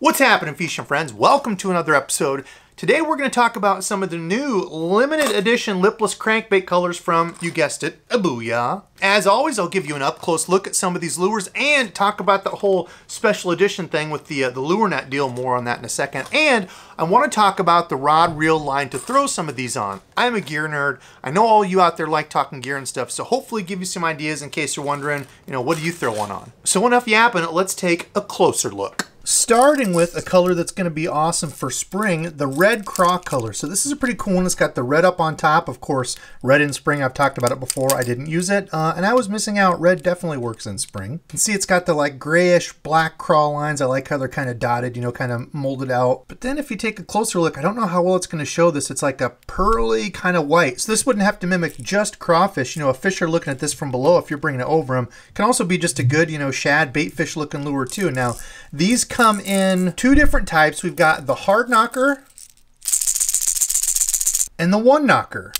What's happening, fishing friends? Welcome to another episode. Today we're going to talk about some of the new limited edition lipless crankbait colors from, you guessed it, Booyah. As always, I'll give you an up-close look at some of these lures and talk about the whole special edition thing with the lure net deal. More on that in a second. And I want to talk about the rod reel line to throw some of these on. I'm a gear nerd. I know all you out there like talking gear and stuff, so hopefully give you some ideas in case you're wondering, what do you throw one on? So enough yapping, let's take a closer look. Starting with a color that's going to be awesome for spring, the red Craw color. So this is a pretty cool one. It's got the red up on top. Of course, red in spring, I've talked about it before. I didn't use it, and I was missing out. Red definitely works in spring. You can see it's got the like grayish black Craw lines. I like how they're kind of dotted, kind of molded out. But then if you take a closer look, I don't know how well it's going to show this. It's like a pearly kind of white. So this wouldn't have to mimic just crawfish. A fisher looking at this from below, if you're bringing it over them, can also be just a good, shad bait fish looking lure too. Now, these come in two different types. We've got the hard knocker and the one knocker.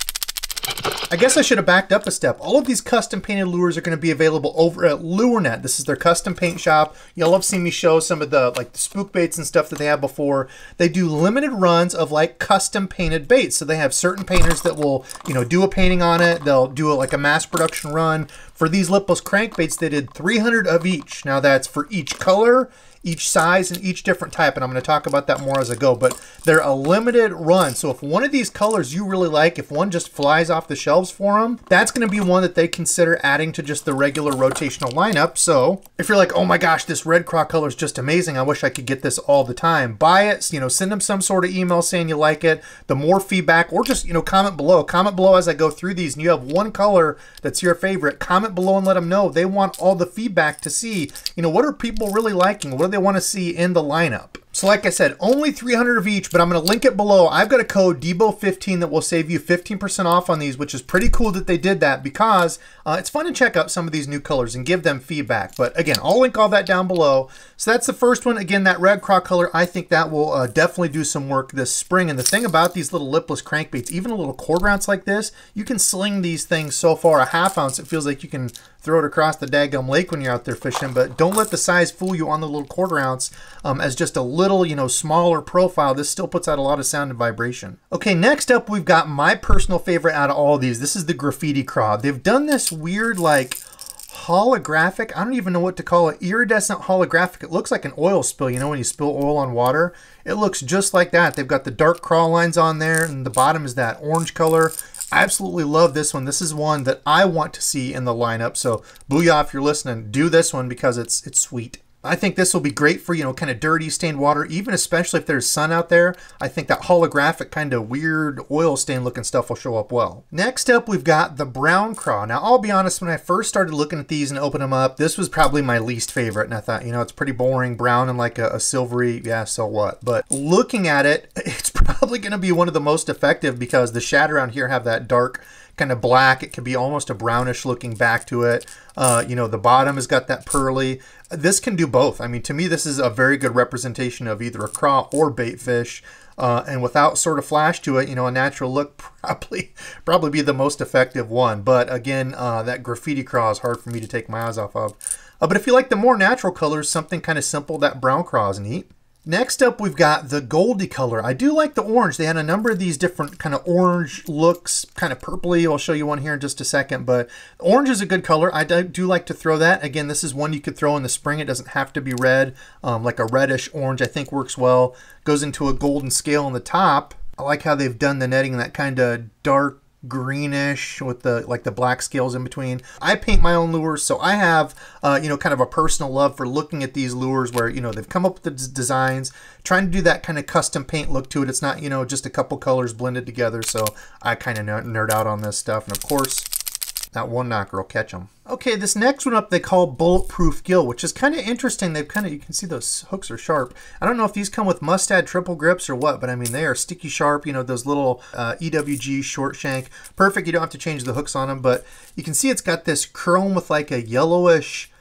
I guess I should have backed up a step. All of these custom painted lures are going to be available over at LureNet. This is their custom paint shop. Y'all have seen me show some of the the spook baits and stuff that they have before. They do limited runs of custom painted baits. So they have certain painters that will, do a painting on it. They'll do a mass production run. For these lipless crankbaits, they did 300 of each. Now that's for each color, each size, and each different type, and I'm going to talk about that more as I go, but they're a limited run. So if one of these colors you really like, if one just flies off the shelves for them, that's going to be one that they consider adding to just the regular rotational lineup. So if you're like, oh my gosh, this red Craw color is just amazing, I wish I could get this all the time, buy it, send them some sort of email saying you like it. The more feedback, or just, comment below as I go through these, and you have one color that's your favorite, comment below and let them know. They want all the feedback to see, what are people really liking? What do they want to see in the lineup? So like I said, only 300 of each, but I'm going to link it below. I've got a code DEBO15 that will save you 15% off on these, which is pretty cool that they did that because it's fun to check out some of these new colors and give them feedback. But again, I'll link all that down below. So that's the first one. Again, that red Craw color, I think that will definitely do some work this spring. And the thing about these little lipless crankbaits, even a little quarter ounce like this, you can sling these things so far. A half ounce, it feels like you can throw it across the daggum lake when you're out there fishing, but don't let the size fool you on the little quarter ounce. As just a little, smaller profile, this still puts out a lot of sound and vibration. Okay, next up, we've got my personal favorite out of all of these. This is the Graffiti Crab. They've done this weird, holographic, I don't even know what to call it, iridescent holographic. It looks like an oil spill, when you spill oil on water. It looks just like that. They've got the dark Craw lines on there, and the bottom is that orange color. I absolutely love this one. This is one that I want to see in the lineup. So Booyah, if you're listening, do this one because it's sweet. I think this will be great for, kind of dirty stained water, even especially if there's sun out there. I think that holographic kind of weird oil stain looking stuff will show up well. Next up, we've got the brown Craw. Now, I'll be honest, when I first started looking at these and opened them up, this was probably my least favorite. And I thought, it's pretty boring, brown and like a silvery, yeah, so what? But looking at it, it's probably going to be one of the most effective because the shad around here have that dark kind of black. It can be almost a brownish looking back to it. The bottom has got that pearly. This can do both. I mean, to me, this is a very good representation of either a Craw or bait fish. And without sort of flash to it, a natural look probably be the most effective one. But again, that Graffiti Craw is hard for me to take my eyes off of. But if you like the more natural colors, something kind of simple, that brown Craw is neat. Next up, we've got the Goldy color. I do like the orange. They had a number of these different kind of orange looks, kind of purpley. I'll show you one here in just a second, but orange is a good color. I do like to throw that. Again, this is one you could throw in the spring. It doesn't have to be red. Like a reddish orange, I think works well. Goes into a golden scale on the top. I like how they've done the netting, that kind of dark greenish with the black scales in between. I paint my own lures, so I have kind of a personal love for looking at these lures where they've come up with the designs, trying to do that kind of custom paint look to it. It's not just a couple colors blended together, so I kind of nerd out on this stuff. And of course, that one knocker will catch them. Okay, this next one up they call Bulletproof Gill, which is kind of interesting. They've you can see those hooks are sharp. I don't know if these come with mustad triple grips or what, but I mean, they are sticky sharp, those little EWG short shank. Perfect, you don't have to change the hooks on them, but you can see it's got this chrome with like a yellowish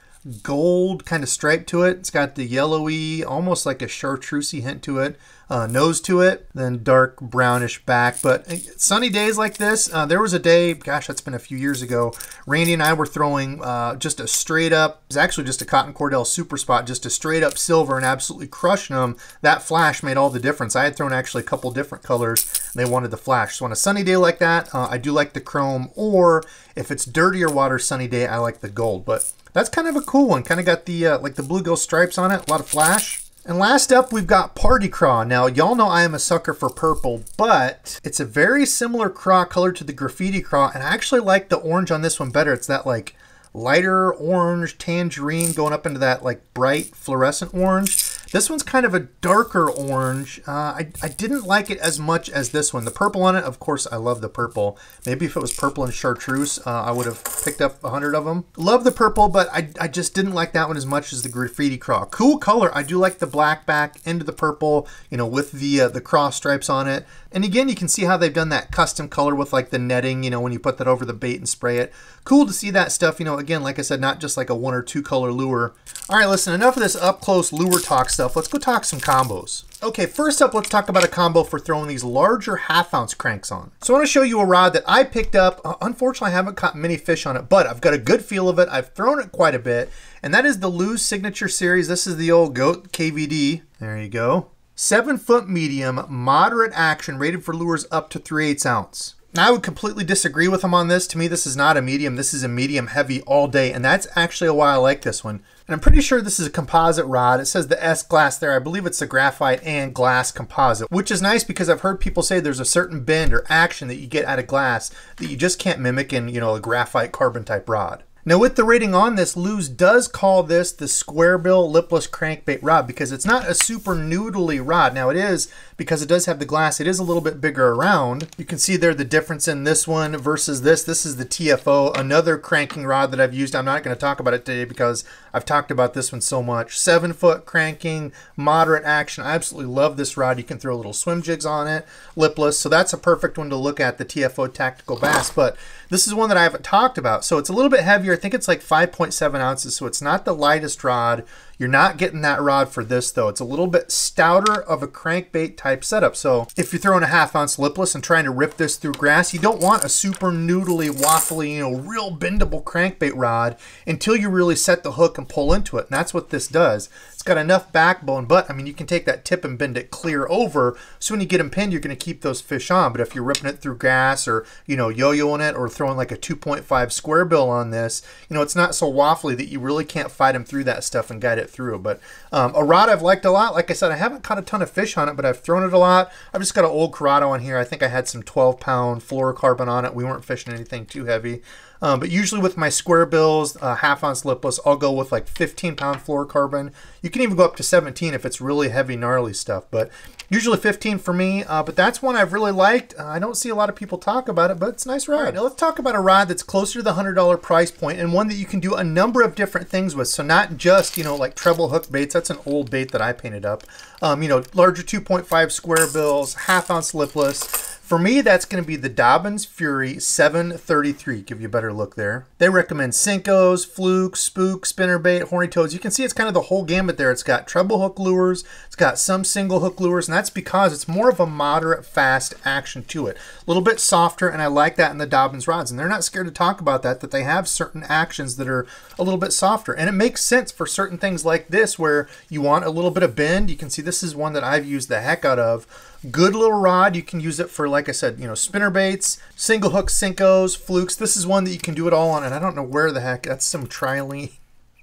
gold kind of stripe to it. It's got the yellowy, almost like a chartreusey hint to it, nose to it, then dark brownish back. But sunny days like this, there was a day, gosh, that's been a few years ago, Randy and I were throwing just a straight up, it was actually just a Cotton Cordell Super Spot, just a straight up silver and absolutely crushing them. That flash made all the difference. I had thrown actually a couple different colors and they wanted the flash. So on a sunny day like that, I do like the chrome, or if it's dirtier water sunny day, I like the gold. But that's kind of a cool one. Kind of got the like the bluegill stripes on it, a lot of flash. And last up, we've got Party Craw. Now, y'all know I am a sucker for purple, but it's a very similar craw color to the Graffiti Craw, and I actually like the orange on this one better. It's that like lighter orange tangerine going up into that like bright fluorescent orange. This one's kind of a darker orange. I didn't like it as much as this one. The purple on it, of course, I love the purple. Maybe if it was purple and chartreuse, I would have picked up 100 of them. Love the purple, but I just didn't like that one as much as the Graffiti Craw. Cool color. I do like the black back into the purple, you know, with the cross stripes on it. And again, you can see how they've done that custom color with like the netting, you know, when you put that over the bait and spray it. Cool to see that stuff, you know, again, like I said, not just like a 1 or 2 color lure. All right, listen, enough of this up close lure talk stuff. Let's go talk some combos. Okay, first up, let's talk about a combo for throwing these larger 1/2 ounce cranks on. So I want to show you a rod that I picked up. Unfortunately, I haven't caught many fish on it, but I've got a good feel of it. I've thrown it quite a bit, and that is the Lew's Signature Series. This is the old GOAT KVD. There you go. 7-foot medium, moderate action, rated for lures up to 3/8 ounce. Now, I would completely disagree with him on this. To me, this is not a medium. This is a medium heavy all day, and that's actually why I like this one. And I'm pretty sure this is a composite rod. It says the S glass there. I believe it's a graphite and glass composite, which is nice because I've heard people say there's a certain bend or action that you get out of glass that you just can't mimic in, you know, a graphite carbon type rod. Now, with the rating on this, Lew's does call this the Squarebill Lipless Crankbait rod because it's not a super noodly rod. Now, it is, because it does have the glass, it is a little bit bigger around. You can see there the difference in this one versus this. This is the TFO, another cranking rod that I've used. I'm not going to talk about it today because I've talked about this one so much. 7-foot cranking, moderate action. I absolutely love this rod. You can throw little swim jigs on it, lipless. So that's a perfect one to look at, the TFO Tactical Bass. But this is one that I haven't talked about. So it's a little bit heavier. I think it's like 5.7 ounces. So it's not the lightest rod. You're not getting that rod for this though. It's a little bit stouter of a crankbait type setup. So if you're throwing a 1/2 ounce lipless and trying to rip this through grass, you don't want a super noodly, waffly, you know, real bendable crankbait rod until you really set the hook and pull into it. And that's what this does. It's got enough backbone, but I mean, you can take that tip and bend it clear over. So when you get them pinned, you're going to keep those fish on. But if you're ripping it through grass or, you know, yo-yoing it or throwing like a 2.5 Squarebill on this, you know, it's not so waffly that you really can't fight them through that stuff and guide it through. But a rod I've liked a lot. Like I said, I haven't caught a ton of fish on it, but I've thrown it a lot. I've just got an old Corrado on here. I think I had some 12-pound fluorocarbon on it. We weren't fishing anything too heavy. But usually with my Squarebills, 1/2 ounce lipless, I'll go with like 15-pound fluorocarbon. You can even go up to 17 if it's really heavy, gnarly stuff. But usually 15 for me. But that's one I've really liked. I don't see a lot of people talk about it, but it's a nice rod. All right, now let's talk about a rod that's closer to the $100 price point and one that you can do a number of different things with. So not just, you know, like treble hook baits. That's an old bait that I painted up. You know, larger 2.5 Squarebills, 1/2 ounce lipless. For me, that's going to be the Dobyns Fury 733. Give you a better look there. They recommend Cincos, flukes, spooks, spinnerbait, horny toads. You can see it's kind of the whole gamut there. It's got treble hook lures. It's got some single hook lures, and that's because it's more of a moderate, fast action to it. A little bit softer, and I like that in the Dobyns rods. And they're not scared to talk about that they have certain actions that are a little bit softer. And it makes sense for certain things like this where you want a little bit of bend. You can see this is one that I've used the heck out of. Good little rod. You can use it for, like I said, you know, spinner baits, single hook Cincos, flukes. This is one that you can do it all on, and I don't know where the heck. That's some trilene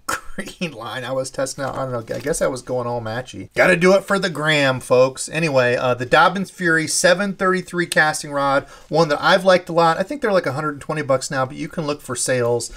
green line I was testing out. I don't know. I guess I was going all matchy. Got to do it for the gram, folks. Anyway, the Dobyns Fury 733 casting rod, one that I've liked a lot. I think they're like 120 bucks now, but you can look for sales.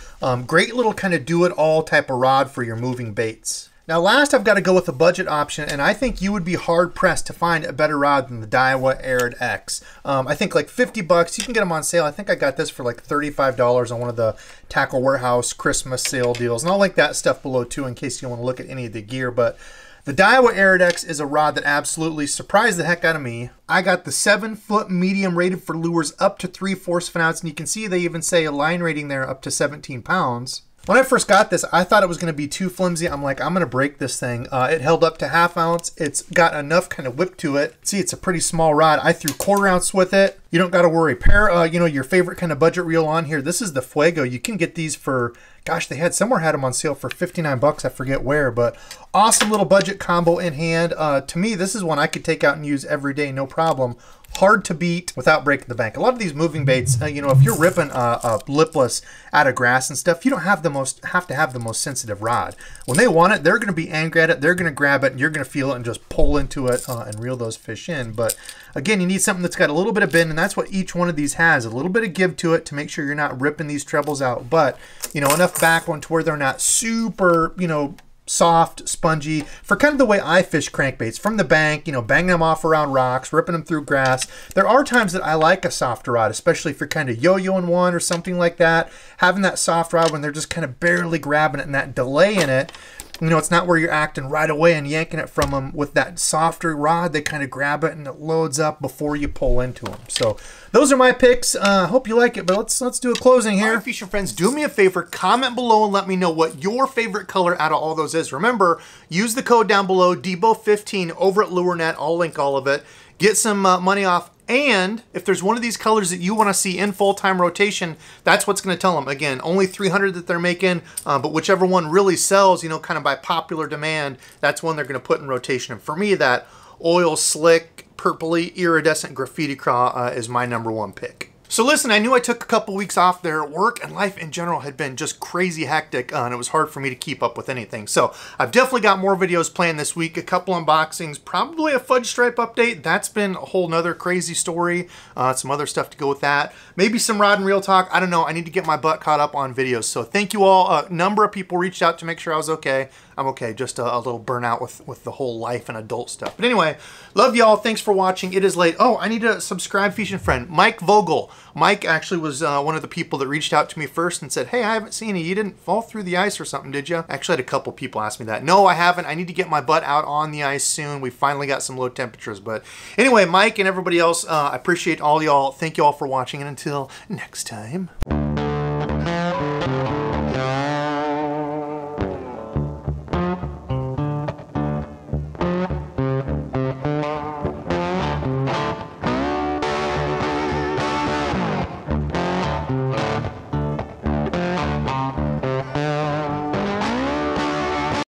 Great little kind of do-it-all type of rod for your moving baits. Now last, I've got to go with a budget option, and I think you would be hard-pressed to find a better rod than the Daiwa Arid X. I think like 50 bucks, you can get them on sale. I think I got this for like $35 on one of the Tackle Warehouse Christmas sale deals. And I'll link that stuff below too in case you want to look at any of the gear. But the Daiwa Arid X is a rod that absolutely surprised the heck out of me. I got the 7-foot medium rated for lures up to 3/4 of an ounce, and you can see they even say a line rating there up to 17 pounds. When I first got this, I thought it was going to be too flimsy. I'm like, I'm going to break this thing. It held up to 1/2 ounce. It's got enough kind of whip to it. See, it's a pretty small rod. I threw 1/4 ounce with it. You don't got to worry. Pair, you know, your favorite kind of budget reel on here. This is the Fuego. You can get these for, gosh, they had somewhere had them on sale for 59 bucks. I forget where, but awesome little budget combo in hand. To me, this is one I could take out and use every day, no problem. Hard to beat without breaking the bank. A lot of these moving baits, you know, if you're ripping a lipless out of grass and stuff, you don't have to have the most sensitive rod. When they want it, they're going to be angry at it. They're going to grab it, and you're going to feel it and just pull into it and reel those fish in. But again, you need something that's got a little bit of bend, and that's what each one of these has. A little bit of give to it to make sure you're not ripping these trebles out, but you know, enough back one to where they're not super, you know, soft, spongy, for kind of the way I fish crankbaits from the bank, you know, banging them off around rocks, ripping them through grass. There are times that I like a softer rod, especially if you're kind of yo-yoing one or something like that. Having that soft rod when they're just kind of barely grabbing it and that delay in it, you know, it's not where you're acting right away and yanking it from them. With that softer rod, they kind of grab it and it loads up before you pull into them. So those are my picks. Hope you like it, but let's do a closing here. All right, fishing friends, do me a favor, comment below and let me know what your favorite color out of all those is. Remember, use the code down below, Debo15 over at LureNet. I'll link all of it. Get some money off. And if there's one of these colors that you want to see in full-time rotation, that's what's going to tell them. Again, only 300 that they're making, but whichever one really sells, you know, kind of by popular demand, that's one they're going to put in rotation. And for me, that oil slick, purpley, iridescent graffiti craw is my #1 pick. So listen, I knew I took a couple weeks off there. Work and life in general had been just crazy hectic, and it was hard for me to keep up with anything. So I've definitely got more videos planned this week, a couple unboxings, probably a fudge stripe update. That's been a whole nother crazy story. Some other stuff to go with that. Maybe some rod and reel talk. I don't know. I need to get my butt caught up on videos. So thank you all. A number of people reached out to make sure I was okay. I'm okay, just a little burnout with the whole life and adult stuff. But anyway, love y'all. Thanks for watching. It is late. Oh, I need to subscribe, fishing friend. Mike Vogel. Mike actually was one of the people that reached out to me first and said, hey, I haven't seen you. You didn't fall through the ice or something, did you? Actually, I had a couple people ask me that. No, I haven't. I need to get my butt out on the ice soon. We finally got some low temperatures. But anyway, Mike and everybody else, I appreciate all y'all. Thank you all for watching, and until next time.